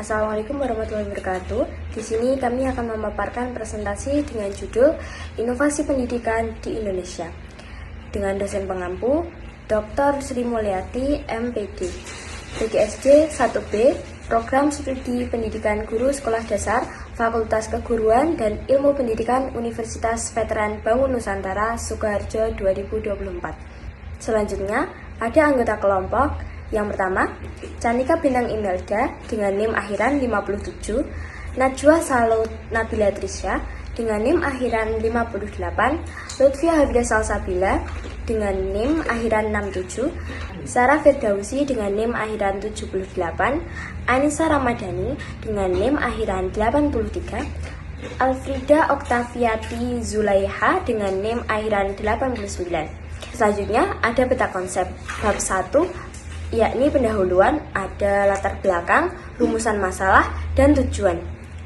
Assalamualaikum warahmatullahi wabarakatuh. Di sini kami akan memaparkan presentasi dengan judul Inovasi Pendidikan di Indonesia dengan dosen pengampu Dr. Sri Mulyati, MPD, PGSD 1B, Program Studi Pendidikan Guru Sekolah Dasar, Fakultas Keguruan dan Ilmu Pendidikan Universitas Veteran Bangun Nusantara, Sukoharjo 2024. Selanjutnya, ada anggota kelompok. Yang pertama, Canika Bintang Imelda dengan NIM akhiran 57, Najwa Salut Nabila Trisya dengan NIM akhiran 58, Lutfia Hafidah Salsabila dengan NIM akhiran 67, Sarah Firdausi dengan NIM akhiran 78, Anissa Ramadhani dengan NIM akhiran 83, Alfrida Oktaviati Zulaiha dengan NIM akhiran 89. Selanjutnya ada peta konsep bab 1, yakni pendahuluan, ada latar belakang, rumusan masalah, dan tujuan.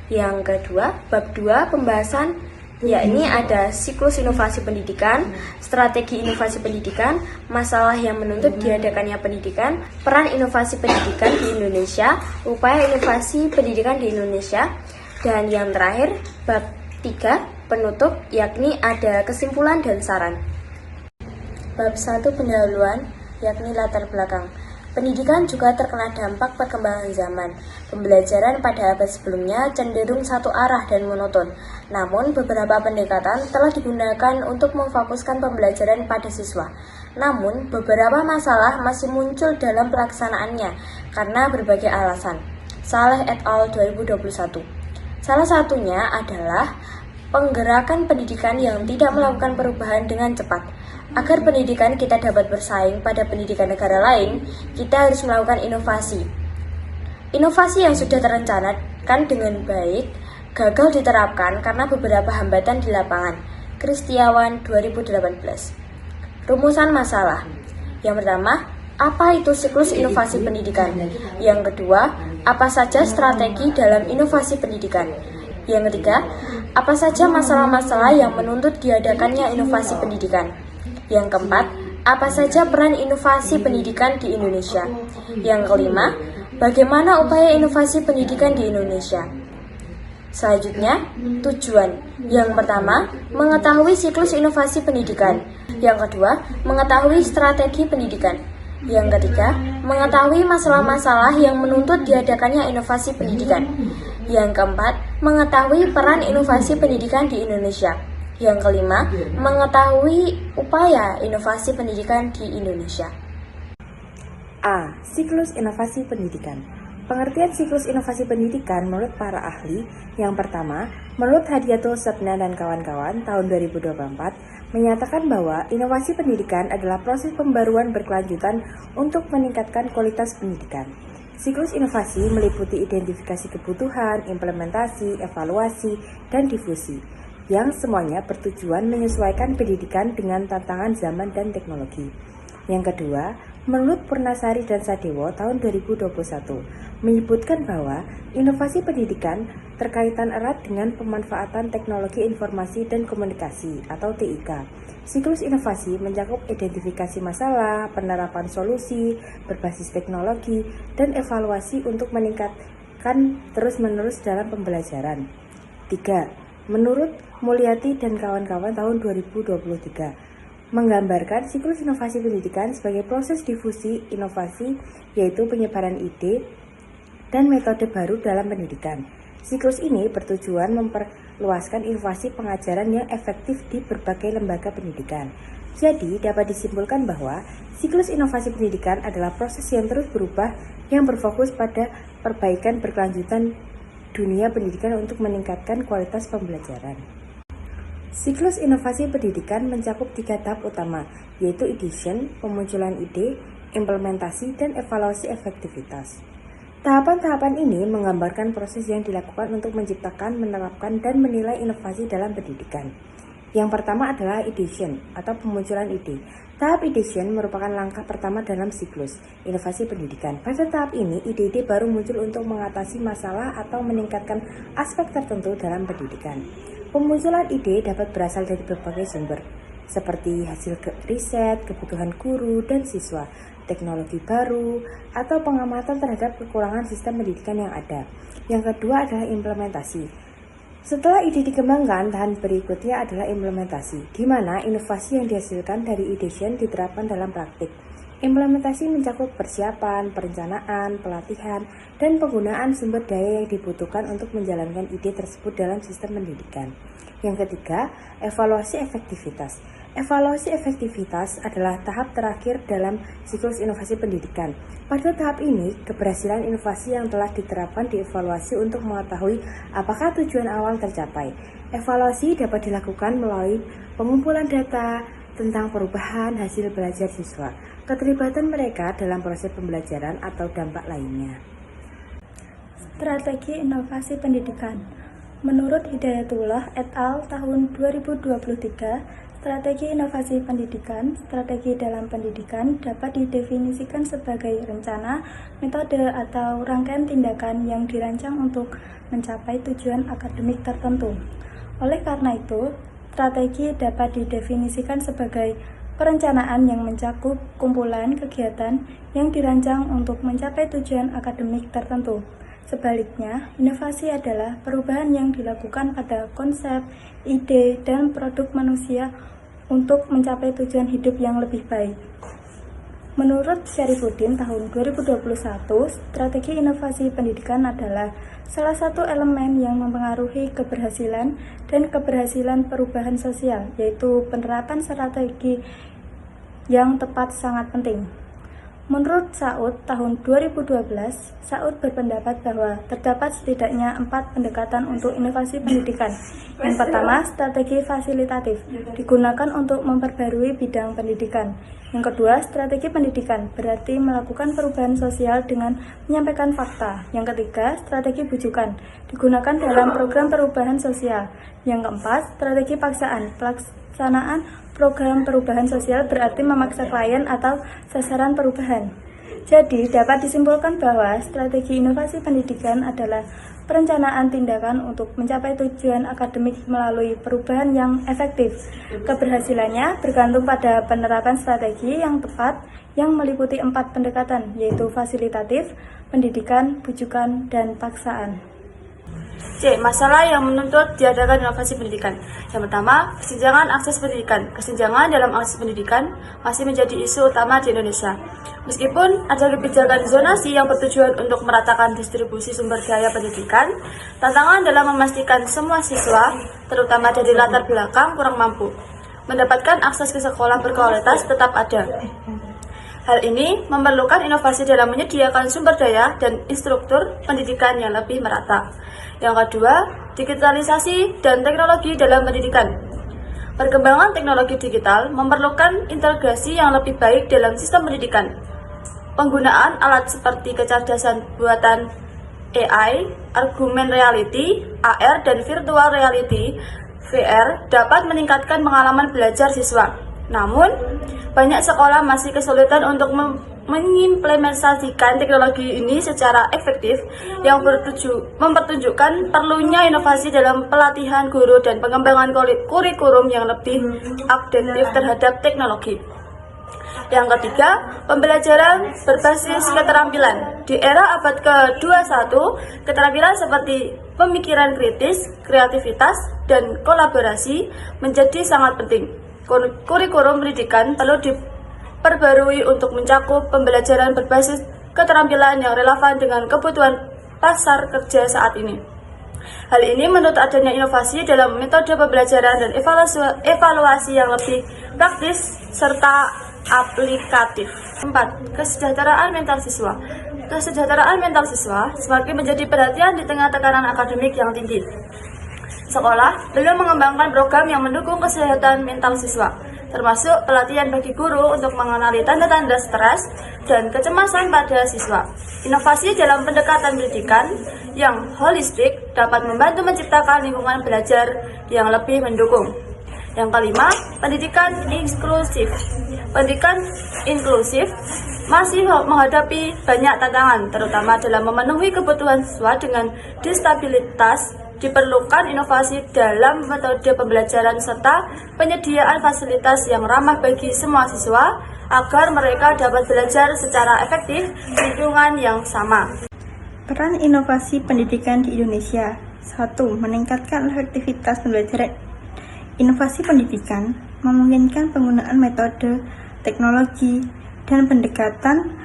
Yang kedua, bab 2 pembahasan, yakni ada siklus inovasi pendidikan, strategi inovasi pendidikan, masalah yang menuntut diadakannya pendidikan, peran inovasi pendidikan di Indonesia, upaya inovasi pendidikan di Indonesia, dan yang terakhir, bab 3 penutup, yakni ada kesimpulan dan saran. Bab 1 pendahuluan, yakni latar belakang. Pendidikan juga terkena dampak perkembangan zaman. Pembelajaran pada abad sebelumnya cenderung satu arah dan monoton. Namun, beberapa pendekatan telah digunakan untuk memfokuskan pembelajaran pada siswa. Namun, beberapa masalah masih muncul dalam pelaksanaannya karena berbagai alasan. Saleh et al. 2021. Salah satunya adalah penggerakan pendidikan yang tidak melakukan perubahan dengan cepat. Agar pendidikan kita dapat bersaing pada pendidikan negara lain, kita harus melakukan inovasi. Inovasi yang sudah terencanakan dengan baik gagal diterapkan karena beberapa hambatan di lapangan. Kristiawan 2018. Rumusan masalah. Yang pertama, apa itu siklus inovasi pendidikan? Yang kedua, apa saja strategi dalam inovasi pendidikan? Yang ketiga, apa saja masalah-masalah yang menuntut diadakannya inovasi pendidikan? Yang keempat, apa saja peran inovasi pendidikan di Indonesia? Yang kelima, bagaimana upaya inovasi pendidikan di Indonesia? Selanjutnya, tujuan. Yang pertama, mengetahui siklus inovasi pendidikan. Yang kedua, mengetahui strategi pendidikan. Yang ketiga, mengetahui masalah-masalah yang menuntut diadakannya inovasi pendidikan. Yang keempat, mengetahui peran inovasi pendidikan di Indonesia. Yang kelima, mengetahui upaya inovasi pendidikan di Indonesia. A. Siklus inovasi pendidikan. Pengertian siklus inovasi pendidikan menurut para ahli. Yang pertama, menurut Hadiatul Setna dan kawan-kawan tahun 2024 menyatakan bahwa inovasi pendidikan adalah proses pembaruan berkelanjutan untuk meningkatkan kualitas pendidikan. Siklus inovasi meliputi identifikasi kebutuhan, implementasi, evaluasi, dan difusi, yang semuanya bertujuan menyesuaikan pendidikan dengan tantangan zaman dan teknologi. Yang kedua, menurut Purnasari dan Sadewo tahun 2021 menyebutkan bahwa inovasi pendidikan terkaitan erat dengan pemanfaatan teknologi informasi dan komunikasi atau TIK. Siklus inovasi mencakup identifikasi masalah, penerapan solusi berbasis teknologi, dan evaluasi untuk meningkatkan terus-menerus dalam pembelajaran. 3. Menurut Mulyati dan kawan-kawan tahun 2023, menggambarkan siklus inovasi pendidikan sebagai proses difusi inovasi, yaitu penyebaran ide dan metode baru dalam pendidikan. Siklus ini bertujuan memperluaskan inovasi pengajaran yang efektif di berbagai lembaga pendidikan. Jadi, dapat disimpulkan bahwa siklus inovasi pendidikan adalah proses yang terus berubah yang berfokus pada perbaikan berkelanjutan dunia pendidikan untuk meningkatkan kualitas pembelajaran. Siklus inovasi pendidikan mencakup 3 tahap utama, yaitu ideation, pemunculan ide, implementasi, dan evaluasi efektivitas. Tahapan-tahapan ini menggambarkan proses yang dilakukan untuk menciptakan, menerapkan, dan menilai inovasi dalam pendidikan. Yang pertama adalah ideation atau pemunculan ide. Tahap ideation merupakan langkah pertama dalam siklus inovasi pendidikan. Pada tahap ini, ide-ide baru muncul untuk mengatasi masalah atau meningkatkan aspek tertentu dalam pendidikan. Pemunculan ide dapat berasal dari berbagai sumber, seperti hasil riset, kebutuhan guru dan siswa, teknologi baru, atau pengamatan terhadap kekurangan sistem pendidikan yang ada. Yang kedua adalah implementasi. Setelah ide dikembangkan, tahap berikutnya adalah implementasi, di mana inovasi yang dihasilkan dari ideation diterapkan dalam praktik. Implementasi mencakup persiapan, perencanaan, pelatihan, dan penggunaan sumber daya yang dibutuhkan untuk menjalankan ide tersebut dalam sistem pendidikan. Yang ketiga, evaluasi efektivitas. Evaluasi efektivitas adalah tahap terakhir dalam siklus inovasi pendidikan. Pada tahap ini, keberhasilan inovasi yang telah diterapkan dievaluasi untuk mengetahui apakah tujuan awal tercapai. Evaluasi dapat dilakukan melalui pengumpulan data tentang perubahan hasil belajar siswa, keterlibatan mereka dalam proses pembelajaran atau dampak lainnya. Strategi inovasi pendidikan. Menurut Hidayatullah et al. Tahun 2023, strategi inovasi pendidikan, strategi dalam pendidikan dapat didefinisikan sebagai rencana, metode, atau rangkaian tindakan yang dirancang untuk mencapai tujuan akademik tertentu. Oleh karena itu, strategi dapat didefinisikan sebagai perencanaan yang mencakup kumpulan kegiatan yang dirancang untuk mencapai tujuan akademik tertentu. Sebaliknya, inovasi adalah perubahan yang dilakukan pada konsep, ide, dan produk manusia untuk mencapai tujuan hidup yang lebih baik. Menurut Syarifuddin tahun 2021, strategi inovasi pendidikan adalah salah satu elemen yang mempengaruhi keberhasilan dan keberhasilan perubahan sosial, yaitu penerapan strategi yang tepat sangat penting. Menurut Saud tahun 2012, Saud berpendapat bahwa terdapat setidaknya 4 pendekatan untuk inovasi pendidikan. Yang pertama, strategi fasilitatif, digunakan untuk memperbarui bidang pendidikan. Yang kedua, strategi pendidikan, berarti melakukan perubahan sosial dengan menyampaikan fakta. Yang ketiga, strategi bujukan, digunakan dalam program perubahan sosial. Yang keempat, strategi paksaan, pelaksanaan program perubahan sosial berarti memaksa klien atau sasaran perubahan. Jadi, dapat disimpulkan bahwa strategi inovasi pendidikan adalah perencanaan tindakan untuk mencapai tujuan akademik melalui perubahan yang efektif. Keberhasilannya bergantung pada penerapan strategi yang tepat yang meliputi 4 pendekatan, yaitu fasilitatif, pendidikan, bujukan, dan paksaan. C. Masalah yang menuntut diadakan inovasi pendidikan. Yang pertama, kesenjangan akses pendidikan. Kesenjangan dalam akses pendidikan masih menjadi isu utama di Indonesia. Meskipun ada kebijakan zonasi yang bertujuan untuk meratakan distribusi sumber daya pendidikan, tantangan dalam memastikan semua siswa, terutama dari latar belakang kurang mampu, mendapatkan akses ke sekolah berkualitas tetap ada. Hal ini memerlukan inovasi dalam menyediakan sumber daya dan instruktur pendidikan yang lebih merata. Yang kedua, digitalisasi dan teknologi dalam pendidikan. Perkembangan teknologi digital memerlukan integrasi yang lebih baik dalam sistem pendidikan. Penggunaan alat seperti kecerdasan buatan AI, augmented reality, AR, dan virtual reality, VR, dapat meningkatkan pengalaman belajar siswa. Namun, banyak sekolah masih kesulitan untuk mengimplementasikan teknologi ini secara efektif yang mempertunjukkan perlunya inovasi dalam pelatihan guru dan pengembangan kurikulum yang lebih updated terhadap teknologi. Yang ketiga, pembelajaran berbasis keterampilan. Di era abad ke-21, keterampilan seperti pemikiran kritis, kreativitas, dan kolaborasi menjadi sangat penting. Kurikulum pendidikan perlu diperbarui untuk mencakup pembelajaran berbasis keterampilan yang relevan dengan kebutuhan pasar kerja saat ini. Hal ini menuntut adanya inovasi dalam metode pembelajaran dan evaluasi yang lebih praktis serta aplikatif. 4. Kesejahteraan mental siswa. Kesejahteraan mental siswa semakin menjadi perhatian di tengah tekanan akademik yang tinggi. Sekolah belum mengembangkan program yang mendukung kesehatan mental siswa, termasuk pelatihan bagi guru untuk mengenali tanda-tanda stres dan kecemasan pada siswa. Inovasi dalam pendekatan pendidikan yang holistik dapat membantu menciptakan lingkungan belajar yang lebih mendukung. Yang kelima, pendidikan inklusif. Pendidikan inklusif masih menghadapi banyak tantangan, terutama dalam memenuhi kebutuhan siswa dengan disabilitas Diperlukan inovasi dalam metode pembelajaran serta penyediaan fasilitas yang ramah bagi semua siswa agar mereka dapat belajar secara efektif di lingkungan yang sama. Peran inovasi pendidikan di Indonesia. 1. Meningkatkan efektivitas pembelajaran. Inovasi pendidikan memungkinkan penggunaan metode, teknologi, dan pendekatan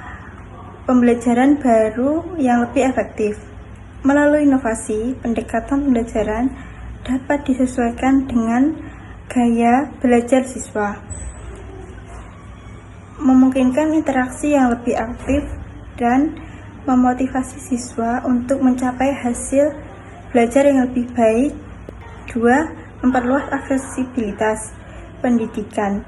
pembelajaran baru yang lebih efektif. Melalui inovasi, pendekatan pembelajaran dapat disesuaikan dengan gaya belajar siswa, memungkinkan interaksi yang lebih aktif, dan memotivasi siswa untuk mencapai hasil belajar yang lebih baik. 2. Memperluas aksesibilitas pendidikan.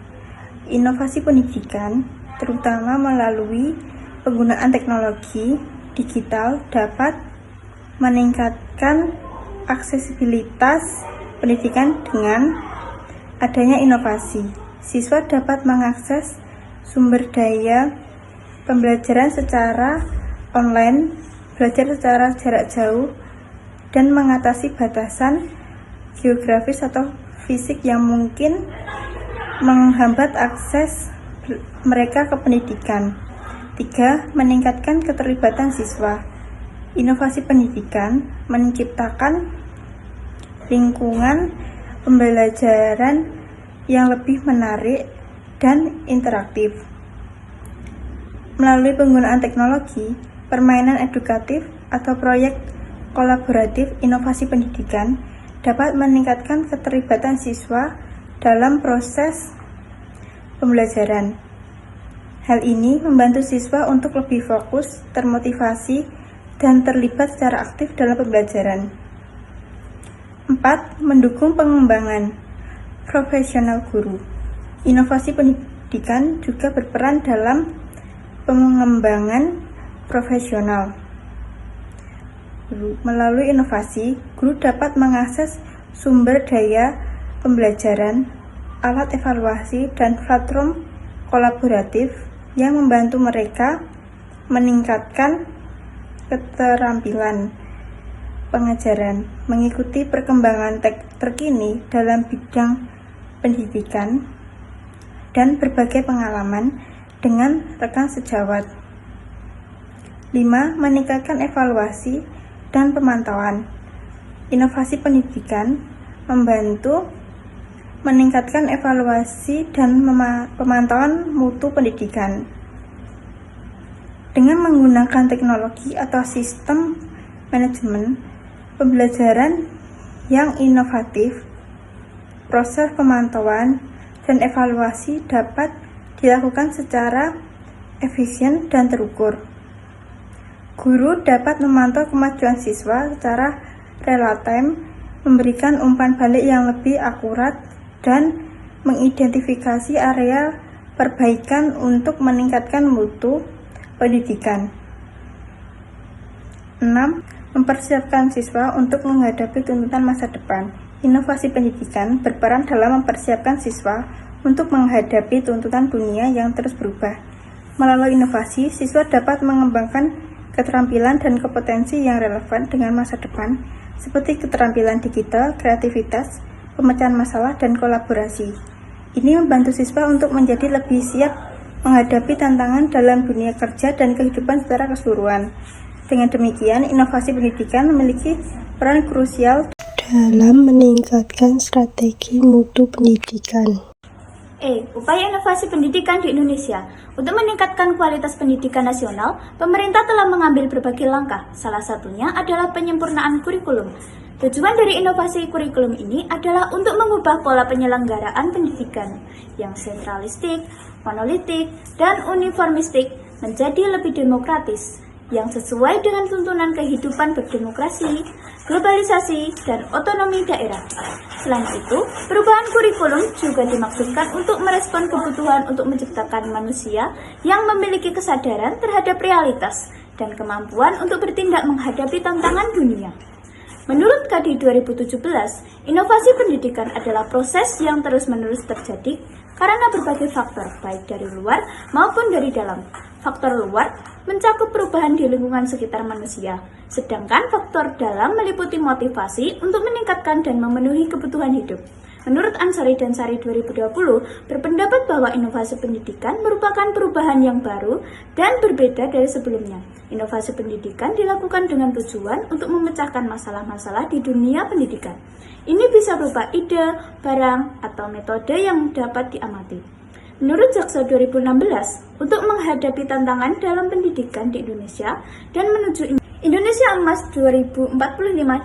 Inovasi pendidikan, terutama melalui penggunaan teknologi digital, dapat meningkatkan aksesibilitas pendidikan dengan adanya inovasi. Siswa dapat mengakses sumber daya pembelajaran secara online, belajar secara jarak jauh, dan mengatasi batasan geografis atau fisik yang mungkin menghambat akses mereka ke pendidikan. 3. Meningkatkan keterlibatan siswa. Inovasi pendidikan menciptakan lingkungan pembelajaran yang lebih menarik dan interaktif. Melalui penggunaan teknologi, permainan edukatif, atau proyek kolaboratif, inovasi pendidikan dapat meningkatkan keterlibatan siswa dalam proses pembelajaran. Hal ini membantu siswa untuk lebih fokus, termotivasi, dan terlibat secara aktif dalam pembelajaran. 4. Mendukung pengembangan profesional guru. Inovasi pendidikan juga berperan dalam pengembangan profesional. Melalui inovasi, guru dapat mengakses sumber daya pembelajaran, alat evaluasi, dan platform kolaboratif yang membantu mereka meningkatkan keterampilan pengajaran, mengikuti perkembangan terkini dalam bidang pendidikan, dan berbagai pengalaman dengan rekan sejawat. 5. Meningkatkan evaluasi dan pemantauan. Inovasi pendidikan membantu meningkatkan evaluasi dan pemantauan mutu pendidikan. Dengan menggunakan teknologi atau sistem manajemen pembelajaran yang inovatif, proses pemantauan dan evaluasi dapat dilakukan secara efisien dan terukur. Guru dapat memantau kemajuan siswa secara real-time, memberikan umpan balik yang lebih akurat, dan mengidentifikasi area perbaikan untuk meningkatkan mutu pendidikan. 6. Mempersiapkan siswa untuk menghadapi tuntutan masa depan. Inovasi pendidikan berperan dalam mempersiapkan siswa untuk menghadapi tuntutan dunia yang terus berubah. Melalui inovasi, siswa dapat mengembangkan keterampilan dan kompetensi yang relevan dengan masa depan, seperti keterampilan digital, kreativitas, pemecahan masalah, dan kolaborasi. Ini membantu siswa untuk menjadi lebih siap menghadapi tantangan dalam dunia kerja dan kehidupan secara keseluruhan. Dengan demikian, inovasi pendidikan memiliki peran krusial dalam meningkatkan strategi mutu pendidikan. Upaya inovasi pendidikan di Indonesia. Untuk meningkatkan kualitas pendidikan nasional, pemerintah telah mengambil berbagai langkah. Salah satunya adalah penyempurnaan kurikulum. Tujuan dari inovasi kurikulum ini adalah untuk mengubah pola penyelenggaraan pendidikan yang sentralistik, monolitik, dan uniformistik menjadi lebih demokratis, yang sesuai dengan tuntunan kehidupan berdemokrasi, globalisasi, dan otonomi daerah. Selain itu, perubahan kurikulum juga dimaksudkan untuk merespon kebutuhan untuk menciptakan manusia yang memiliki kesadaran terhadap realitas dan kemampuan untuk bertindak menghadapi tantangan dunia. Menurut KD 2017, inovasi pendidikan adalah proses yang terus-menerus terjadi karena berbagai faktor, baik dari luar maupun dari dalam. Faktor luar mencakup perubahan di lingkungan sekitar manusia, sedangkan faktor dalam meliputi motivasi untuk meningkatkan dan memenuhi kebutuhan hidup. Menurut Ansari dan Sari 2020, berpendapat bahwa inovasi pendidikan merupakan perubahan yang baru dan berbeda dari sebelumnya. Inovasi pendidikan dilakukan dengan tujuan untuk memecahkan masalah-masalah di dunia pendidikan. Ini bisa berupa ide, barang, atau metode yang dapat diamati. Menurut Jaksa 2016, untuk menghadapi tantangan dalam pendidikan di Indonesia dan menuju Indonesia Emas 2045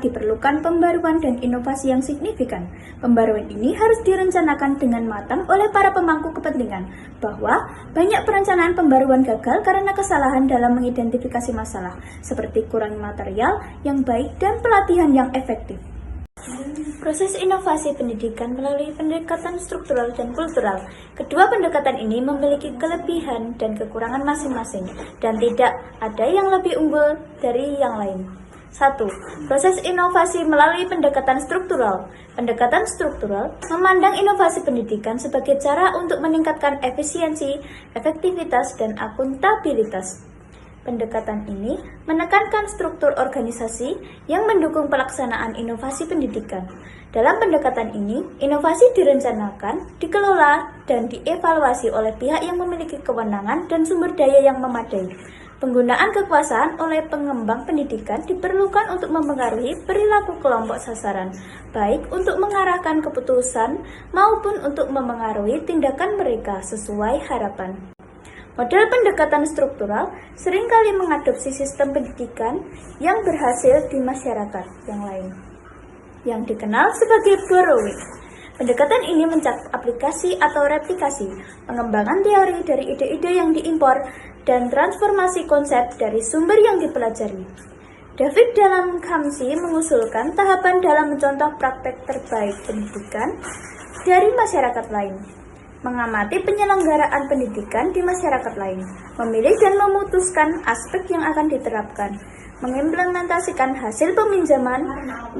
diperlukan pembaruan dan inovasi yang signifikan. Pembaruan ini harus direncanakan dengan matang oleh para pemangku kepentingan, bahwa banyak perencanaan pembaruan gagal karena kesalahan dalam mengidentifikasi masalah, seperti kurang material yang baik dan pelatihan yang efektif. Proses inovasi pendidikan melalui pendekatan struktural dan kultural. Kedua pendekatan ini memiliki kelebihan dan kekurangan masing-masing, dan tidak ada yang lebih unggul dari yang lain. 1. Proses inovasi melalui pendekatan struktural. Pendekatan struktural memandang inovasi pendidikan sebagai cara untuk meningkatkan efisiensi, efektivitas, dan akuntabilitas. Pendekatan ini menekankan struktur organisasi yang mendukung pelaksanaan inovasi pendidikan. Dalam pendekatan ini, inovasi direncanakan, dikelola, dan dievaluasi oleh pihak yang memiliki kewenangan dan sumber daya yang memadai. Penggunaan kekuasaan oleh pengembang pendidikan diperlukan untuk mempengaruhi perilaku kelompok sasaran, baik untuk mengarahkan keputusan maupun untuk memengaruhi tindakan mereka sesuai harapan. Model pendekatan struktural seringkali mengadopsi sistem pendidikan yang berhasil di masyarakat yang lain, yang dikenal sebagai borrowing. Pendekatan ini mencakup aplikasi atau replikasi, pengembangan teori dari ide-ide yang diimpor, dan transformasi konsep dari sumber yang dipelajari. David dalam Khamsi mengusulkan tahapan dalam mencontoh praktek terbaik pendidikan dari masyarakat lain. Mengamati penyelenggaraan pendidikan di masyarakat lain, memilih dan memutuskan aspek yang akan diterapkan, mengimplementasikan hasil peminjaman,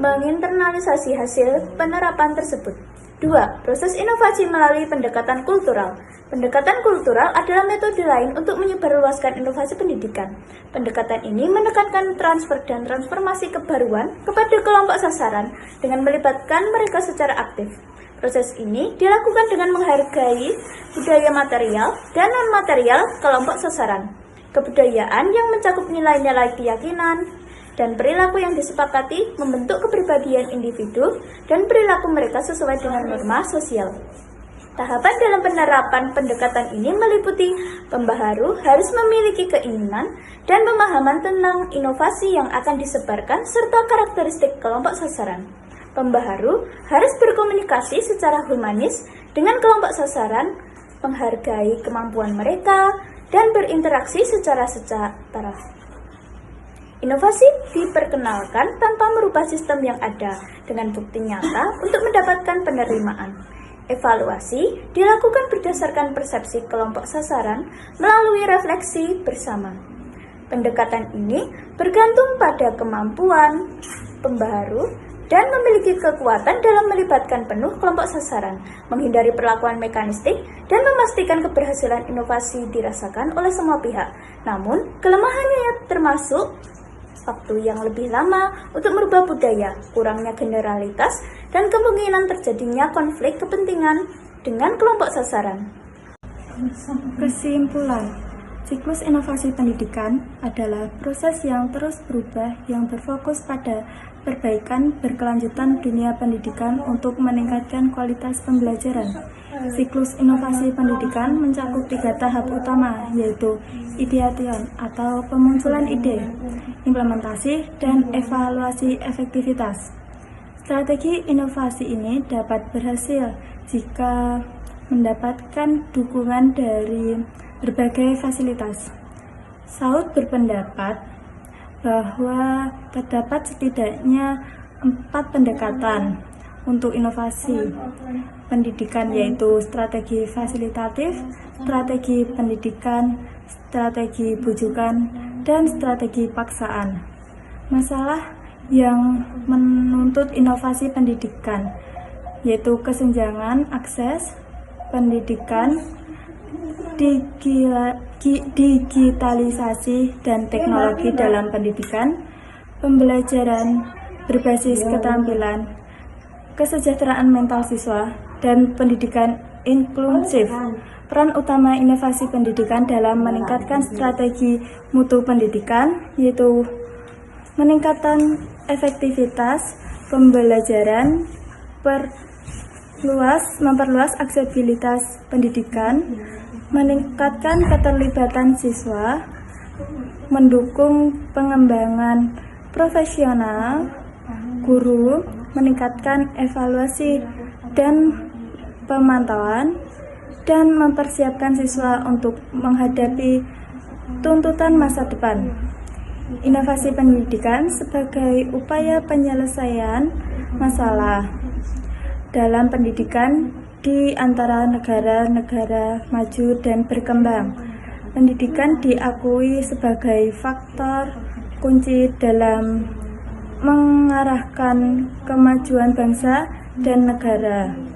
menginternalisasi hasil penerapan tersebut. 2. Proses inovasi melalui pendekatan kultural. Pendekatan kultural adalah metode lain untuk menyebarluaskan inovasi pendidikan. Pendekatan ini menekankan transfer dan transformasi kebaruan kepada kelompok sasaran dengan melibatkan mereka secara aktif. Proses ini dilakukan dengan menghargai budaya material dan non-material kelompok sasaran. Kebudayaan yang mencakup nilai-nilai keyakinan dan perilaku yang disepakati membentuk kepribadian individu dan perilaku mereka sesuai dengan norma sosial. Tahapan dalam penerapan pendekatan ini meliputi pembaharu harus memiliki keinginan dan pemahaman tentang inovasi yang akan disebarkan serta karakteristik kelompok sasaran. Pembaharu harus berkomunikasi secara humanis dengan kelompok sasaran, menghargai kemampuan mereka, dan berinteraksi secara setara. Inovasi diperkenalkan tanpa merubah sistem yang ada, dengan bukti nyata untuk mendapatkan penerimaan. Evaluasi dilakukan berdasarkan persepsi kelompok sasaran melalui refleksi bersama. Pendekatan ini bergantung pada kemampuan pembaharu dan memiliki kekuatan dalam melibatkan penuh kelompok sasaran, menghindari perlakuan mekanistik, dan memastikan keberhasilan inovasi dirasakan oleh semua pihak. Namun, kelemahannya termasuk waktu yang lebih lama untuk merubah budaya, kurangnya generalitas, dan kemungkinan terjadinya konflik kepentingan dengan kelompok sasaran. Kesimpulan, siklus inovasi pendidikan adalah proses yang terus berubah yang berfokus pada perbaikan berkelanjutan dunia pendidikan untuk meningkatkan kualitas pembelajaran. Siklus inovasi pendidikan mencakup 3 tahap utama, yaitu ideation atau pemunculan ide, implementasi, dan evaluasi efektivitas. Strategi inovasi ini dapat berhasil jika mendapatkan dukungan dari berbagai fasilitas. Saud berpendapat bahwa terdapat setidaknya 4 pendekatan untuk inovasi pendidikan, yaitu strategi fasilitatif, strategi pendidikan, strategi bujukan, dan strategi paksaan. Masalah yang menuntut inovasi pendidikan yaitu kesenjangan akses pendidikan, digitalisasi dan teknologi dalam pendidikan, pembelajaran berbasis keterampilan, kesejahteraan mental siswa, dan pendidikan inklusif. Peran utama inovasi pendidikan dalam meningkatkan strategi mutu pendidikan yaitu meningkatkan efektivitas pembelajaran, memperluas aksesibilitas pendidikan, meningkatkan keterlibatan siswa, mendukung pengembangan profesional guru, meningkatkan evaluasi dan pemantauan, dan mempersiapkan siswa untuk menghadapi tuntutan masa depan. Inovasi pendidikan sebagai upaya penyelesaian masalah dalam pendidikan di antara negara-negara maju dan berkembang. Pendidikan diakui sebagai faktor kunci dalam mengarahkan kemajuan bangsa dan negara.